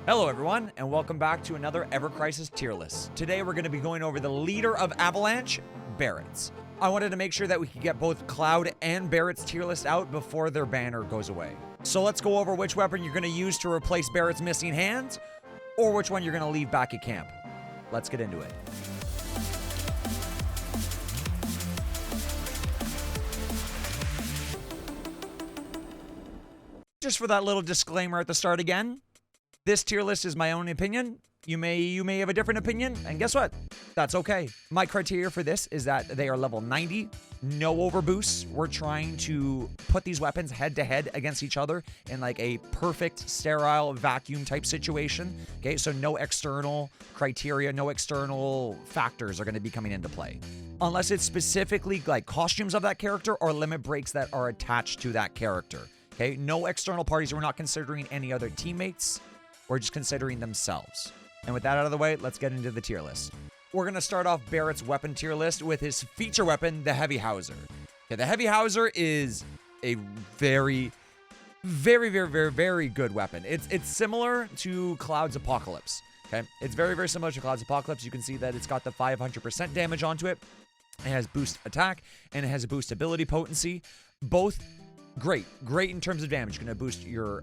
Hello everyone, and welcome back to another Ever Crisis tier list. Today we're going to be going over the leader of Avalanche, BARRET. I wanted to make sure that we could get both Cloud and BARRET's tier list out before their banner goes away. So let's go over which weapon you're going to use to replace BARRET's missing hand, or which one you're going to leave back at camp. Let's get into it. Just for that little disclaimer at the start again, this tier list is my own opinion. You may have a different opinion, and guess what? That's okay. My criteria for this is that they are level 90, no overboosts. We're trying to put these weapons head to head against each other in like a perfect sterile vacuum type situation. Okay, so no external criteria, no external factors are going to be coming into play. Unless it's specifically like costumes of that character or limit breaks that are attached to that character. Okay, no external parties. We're not considering any other teammates. We're just considering themselves. And with that out of the way, let's get into the tier list. We're going to start off BARRET's weapon tier list with his feature weapon, the Heavy Hauser. Okay, the Heavy Hauser is a very good weapon. It's similar to Cloud's Apocalypse. Okay, it's very similar to Cloud's Apocalypse. You can see that it's got the 500% damage onto it. It has boost attack and it has a boost ability potency. Both great in terms of damage. Going to boost your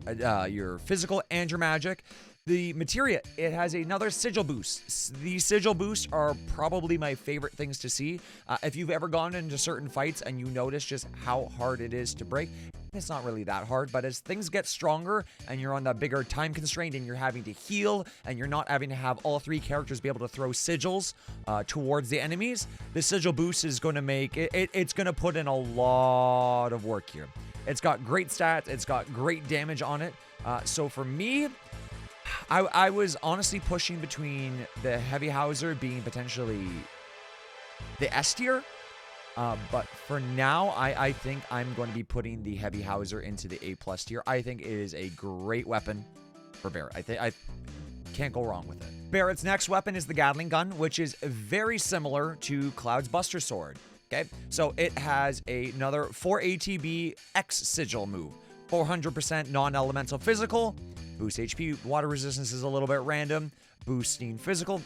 physical and your magic. The materia, it has another sigil boost. These sigil boosts are probably my favorite things to see. If you've ever gone into certain fights and you notice just how hard it is to break, it's not really that hard, but as things get stronger and you're on the bigger time constraint and you're having to heal and you're not having to have all three characters be able to throw sigils towards the enemies, the sigil boost is going to make it's going to put in a lot of work here. It's got great stats. It's got great damage on it. So for me, I was honestly pushing between the Heavy Hauser being potentially the S tier. But for now, I think I'm going to be putting the Heavy Hauser into the A+ tier. I think it is a great weapon for BARRET. I can't go wrong with it. BARRET's next weapon is the Gatling Gun, which is very similar to Cloud's Buster Sword. Okay, so it has another 4 ATB X sigil move, 400% non-elemental physical, boost HP, water resistance is a little bit random, boosting physical.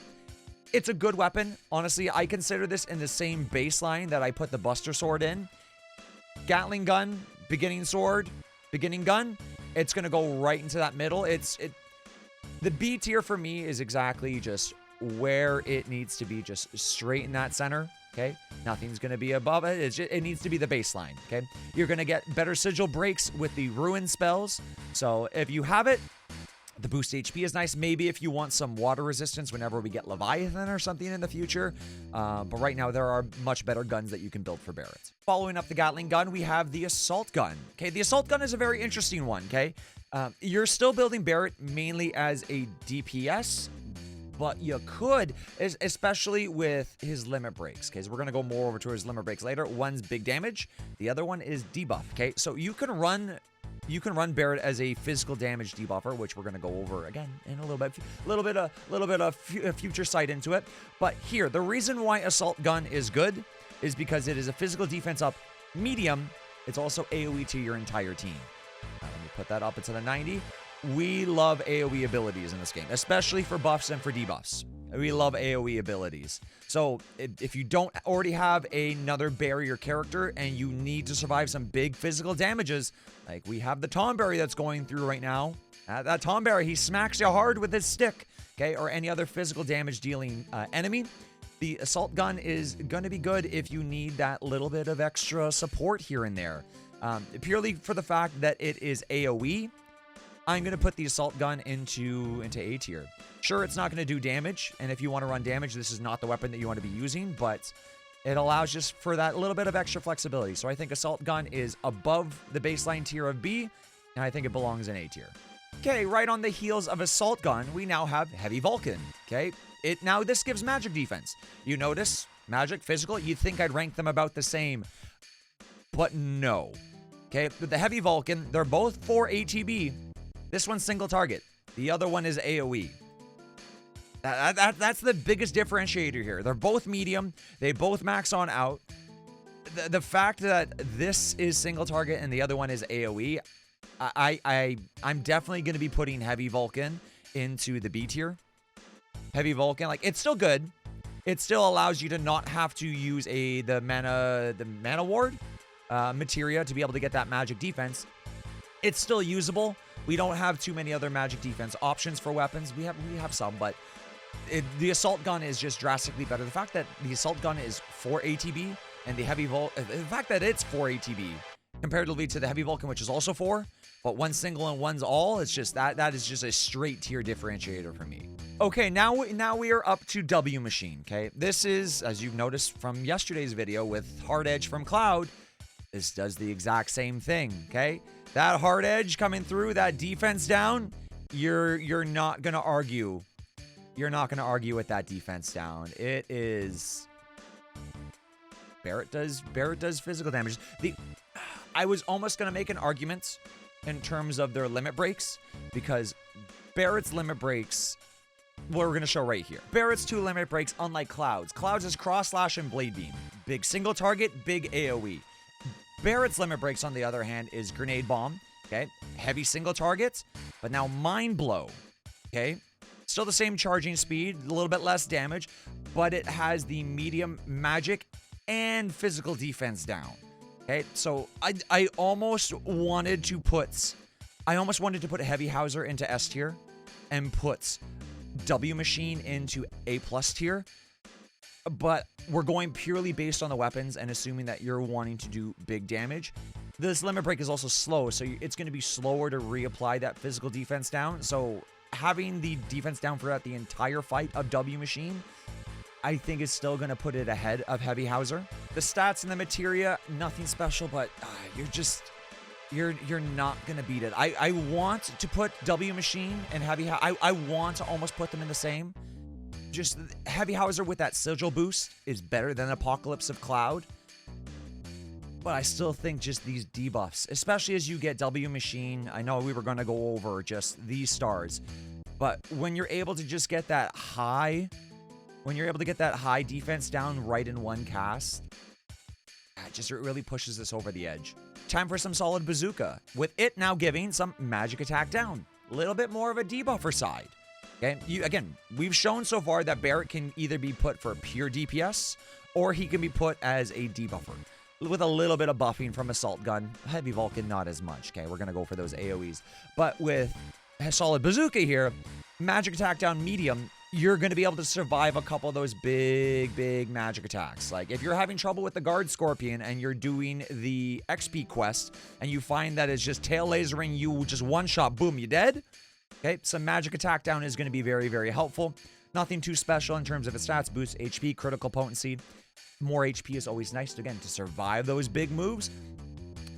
It's a good weapon. Honestly, I consider this in the same baseline that I put the Buster Sword in. Gatling Gun, beginning sword, beginning gun. It's gonna go right into that middle. The B tier for me is exactly just where it needs to be, just straight in that center. Okay, nothing's going to be above it. It needs to be the baseline. Okay, you're going to get better sigil breaks with the ruin spells. So if you have it, the boost HP is nice. Maybe if you want some water resistance whenever we get Leviathan or something in the future. But right now there are much better guns that you can build for BARRET. Following up the Gatling Gun, we have the Assault Gun. Okay, the Assault Gun is a very interesting one. Okay, you're still building BARRET mainly as a DPS. But you could, especially with his limit breaks, okay? So we're going to go more over to his limit breaks later. One's big damage. The other one is debuff, okay? So you can run BARRET as a physical damage debuffer, which we're going to go over again in a little bit of future sight into it. But here, the reason why Assault Gun is good is because it is a physical defense up medium. It's also AoE to your entire team. Now, let me put that up into the 90. We love AoE abilities in this game, especially for buffs and for debuffs. We love AoE abilities. So if you don't already have another barrier character and you need to survive some big physical damages, like we have the Tomberry that's going through right now. That Tomberry, he smacks you hard with his stick, okay, or any other physical damage dealing enemy. The Assault Gun is going to be good if you need that little bit of extra support here and there. Purely for the fact that it is AoE. I'm going to put the Assault Gun into A tier. Sure, it's not going to do damage, and if you want to run damage, this is not the weapon that you want to be using, but it allows just for that little bit of extra flexibility. So I think Assault Gun is above the baseline tier of B, and I think it belongs in A tier. Okay, right on the heels of Assault Gun, we now have Heavy Vulcan. Okay, now this gives magic defense. You notice, magic, physical, you'd think I'd rank them about the same, but no. Okay, with the Heavy Vulcan, they're both 4 ATB. This one's single target. The other one is AoE. That's the biggest differentiator here. They're both medium. They both max on out. The fact that this is single target and the other one is AoE, I'm definitely going to be putting Heavy Vulcan into the B tier. Heavy Vulcan, like, it's still good. It still allows you to not have to use the mana ward materia to be able to get that magic defense. It's still usable. We don't have too many other magic defense options for weapons. We have some, but the assault gun is just drastically better. The fact that the assault gun is 4 ATB and the fact that it's 4 ATB comparatively to the heavy Vulcan, which is also 4, but one's single and one's all, it's just that is just a straight tier differentiator for me. Okay, now we are up to W Machine, okay? This is, as you've noticed from yesterday's video with Hard Edge from Cloud, this does the exact same thing, okay? That hard edge coming through, that defense down, you're not gonna argue. You're not gonna argue with that defense down. It is Barret does physical damage. I was almost gonna make an argument in terms of their limit breaks, because Barret's limit breaks, well, we're gonna show right here. Barret's 2 limit breaks, unlike Cloud's. Cloud's is Cross Slash and Blade Beam. Big single target, big AoE. Barret's limit breaks, on the other hand, is Grenade Bomb, okay? Heavy single targets, but now Mind Blow, okay? Still the same charging speed, a little bit less damage, but it has the medium magic and physical defense down, okay? So I almost wanted to put Heavy Hauser into S tier and put W Machine into A+ tier, but we're going purely based on the weapons and assuming that you're wanting to do big damage. This limit break is also slow, so it's going to be slower to reapply that physical defense down. So having the defense down throughout the entire fight of W Machine, I think is still going to put it ahead of Heavy Hauser. The stats and the materia, nothing special, but you're not going to beat it. I want to put W Machine and Heavy Hauser, I want to almost put them in the same. Just Heavy Hauser with that sigil boost is better than Apocalypse of Cloud. But I still think just these debuffs, especially as you get W Machine, I know we were going to go over just these stars, but when you're able to just get that high, defense down right in one cast, it really pushes this over the edge. Time for some solid Bazooka, with it now giving some magic attack down. A little bit more of a debuffer side. Okay, again, we've shown so far that Barret can either be put for pure DPS, or he can be put as a debuffer, with a little bit of buffing from Assault Gun. Heavy Vulcan, not as much. Okay, we're going to go for those AoEs. But with a solid Bazooka here, magic attack down medium, you're going to be able to survive a couple of those big magic attacks. Like, if you're having trouble with the Guard Scorpion and you're doing the XP quest, and you find that it's just tail lasering you, just one shot, boom, you dead. Okay, some magic attack down is going to be very helpful. Nothing too special in terms of its stats. Boost HP, critical potency. More HP is always nice, again, to survive those big moves.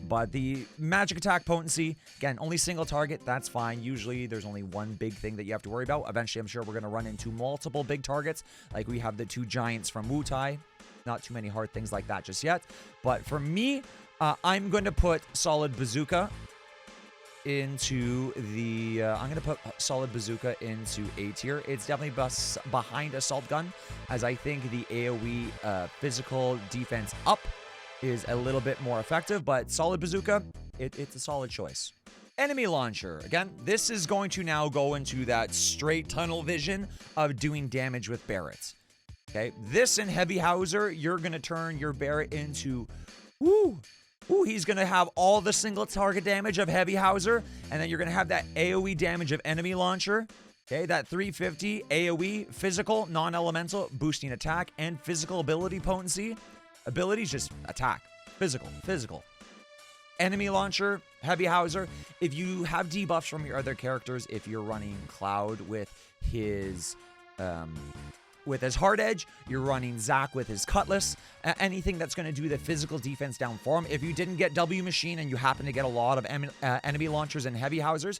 But the magic attack potency, again, only single target, that's fine. Usually there's only one big thing that you have to worry about. Eventually, I'm sure we're going to run into multiple big targets, like we have the 2 giants from Wutai. Not too many hard things like that just yet. But for me, I'm going to put solid Bazooka into the I'm gonna put solid Bazooka into A tier. It's definitely behind Assault Gun, as I think the AoE physical defense up is a little bit more effective, but solid Bazooka, it's a solid choice. Enemy Launcher, again, this is going to now go into that straight tunnel vision of doing damage with Barret. Okay, this and Heavy Hauser, you're gonna turn your Barret into he's going to have all the single target damage of Heavy Hauser, and then you're going to have that AoE damage of Enemy Launcher. Okay, that 350 AoE, physical, non-elemental, boosting attack, and physical ability potency. Abilities, just attack. Physical. Enemy Launcher, Heavy Hauser. If you have debuffs from your other characters, if you're running Cloud with his Hard Edge, you're running Zac with his Cutlass, anything that's going to do the physical defense down for him. If you didn't get W Machine and you happen to get a lot of enemy launchers and Heavy Hausers,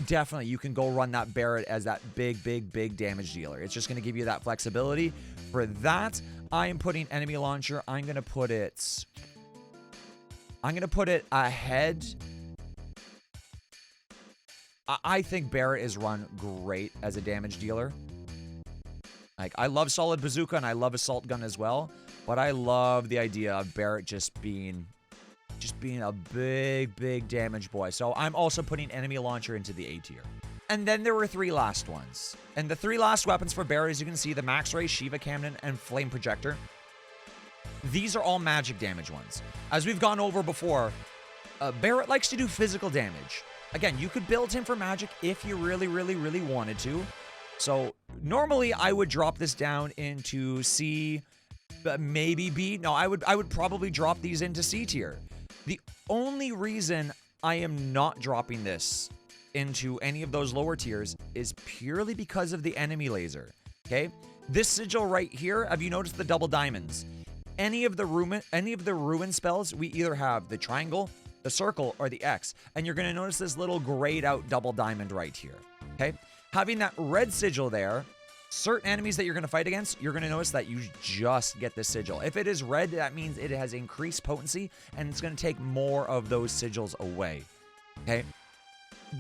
definitely you can go run that Barret as that big damage dealer. It's just going to give you that flexibility. For that, I am putting Enemy Launcher. I'm going to put it ahead. I think Barret is run great as a damage dealer. Like, I love solid Bazooka and I love Assault Gun as well, but I love the idea of Barret just being a big damage boy. So I'm also putting Enemy Launcher into the A tier. And then there were 3 last ones. And the 3 last weapons for Barret, as you can see, the Max Ray, Shiva Cannon, and Flame Projector. These are all magic damage ones. As we've gone over before, Barret likes to do physical damage. Again, you could build him for magic if you really, really, really wanted to. So normally I would drop this down into C, maybe B. No, I would probably drop these into C tier. The only reason I am not dropping this into any of those lower tiers is purely because of the enemy laser. Okay, this sigil right here. Have you noticed the double diamonds? Any of the ruin spells, we either have the triangle, the circle, or the X, and you're gonna notice this little grayed out double diamond right here. Okay, having that red sigil there. Certain enemies that you're going to fight against, you're going to notice that you just get the sigil. If it is red, that means it has increased potency, and it's going to take more of those sigils away. Okay?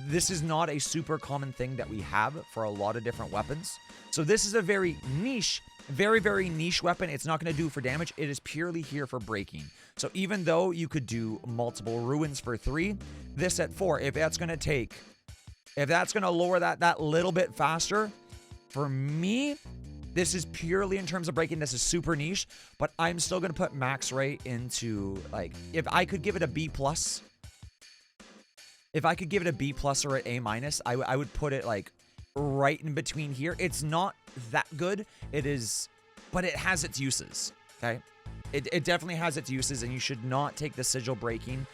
This is not a super common thing that we have for a lot of different weapons. So this is a very niche, very, very niche weapon. It's not going to do for damage. It is purely here for breaking. So even though you could do multiple ruins for 3, this at 4, if that's going to lower that little bit faster, for me, this is purely in terms of breaking. This is super niche, but I'm still going to put Max Ray into, like, if I could give it a B+, if I could give it a B+ or an A-, I would put it, like, right in between here. It's not that good. It is, but it has its uses, okay? It definitely has its uses, and you should not take the sigil breaking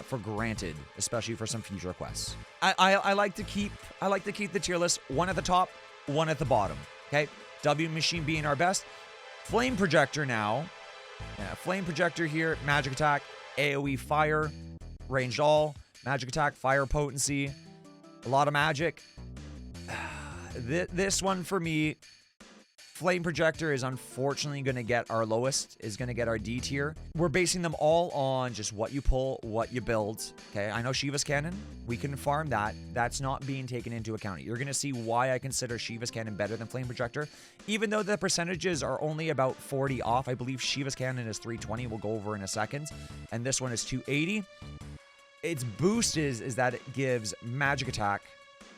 for granted, especially for some future quests. I like to keep the tier list, 1 at the top, 1 at the bottom. Okay, W Machine being our best. Flame Projector now. Yeah, Flame Projector here. Magic attack, AoE fire, ranged all. Magic attack, fire potency. A lot of magic. This one for me, Flame Projector is unfortunately going to get our lowest, is going to get our D tier. We're basing them all on just what you pull, what you build. Okay, I know Shiva's Cannon, we can farm that. That's not being taken into account. You're going to see why I consider Shiva's Cannon better than Flame Projector. Even though the percentages are only about 40 off, I believe Shiva's Cannon is 320, we'll go over in a second. And this one is 280. Its boost is that it gives magic attack,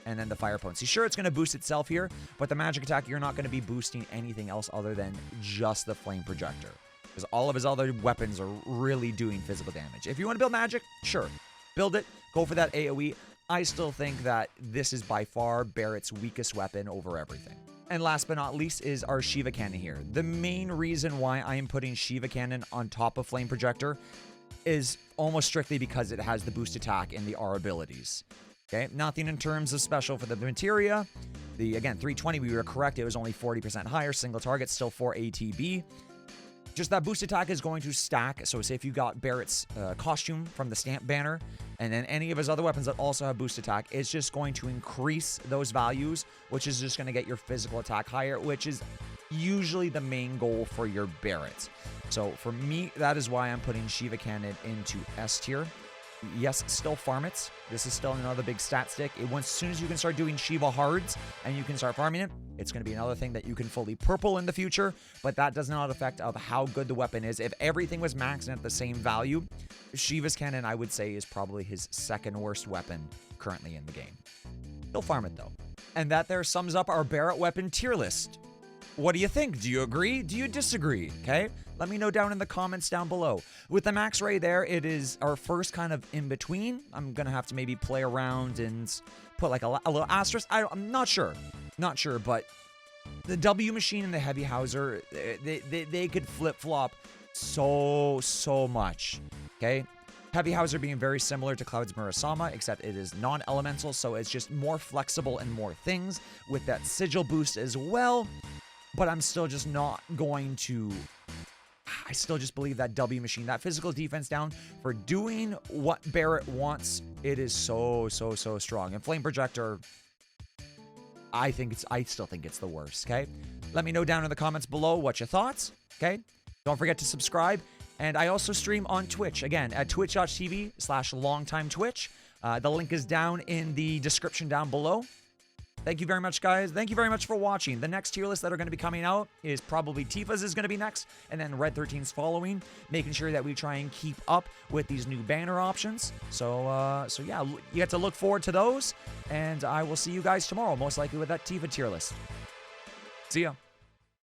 and then the fire potency. Sure, it's going to boost itself here, but the magic attack, you're not going to be boosting anything else other than just the Flame Projector, because all of his other weapons are really doing physical damage. If you want to build magic, sure, build it, go for that AoE. I still think that this is by far Barret's weakest weapon over everything. And last but not least is our Shiva Cannon here. The main reason why I am putting Shiva Cannon on top of Flame Projector is almost strictly because it has the boost attack and the R abilities. Okay, nothing in terms of special for the materia. Again, 320, we were correct. It was only 40% higher. Single target, still 4 ATB. Just that boost attack is going to stack. So say if you got Barret's costume from the stamp banner, and then any of his other weapons that also have boost attack, it's just going to increase those values, which is just going to get your physical attack higher, which is usually the main goal for your Barret. So for me, that is why I'm putting Shiva Cannon into S tier. Yes, still farm it. This is still another big stat stick. As soon as you can start doing Shiva hards and you can start farming it, it's going to be another thing that you can fully purple in the future, but that does not affect of how good the weapon is. If everything was maxed at the same value, Shiva's Cannon, I would say, is probably his second worst weapon currently in the game. Still farm it, though. And that there sums up our Barret weapon tier list. What do you think? Do you agree? Do you disagree? Okay? Let me know down in the comments down below. With the Max Ray there, it is our first kind of in between. I'm going to have to maybe play around and put like a little asterisk. I'm not sure. Not sure, but the W Machine and the Heavy Hauser, they could flip-flop so much. Okay? Heavy Hauser being very similar to Cloud's Murasama, except it is non-elemental, so it's just more flexible and more things with that sigil boost as well. But I'm still just not going to... I still just believe that W Machine, that physical defense down for doing what Barret wants, it is so strong. And Flame Projector, I still think it's the worst, okay? Let me know down in the comments below what your thoughts, okay? Don't forget to subscribe. And I also stream on Twitch, again, at twitch.tv/longtimetwitch. The link is down in the description down below. Thank you very much, guys. Thank you very much for watching. The next tier list that are going to be coming out is probably Tifa's is going to be next, and then Red 13's following, making sure that we try and keep up with these new banner options. So yeah, you get to look forward to those, and I will see you guys tomorrow, most likely with that Tifa tier list. See ya.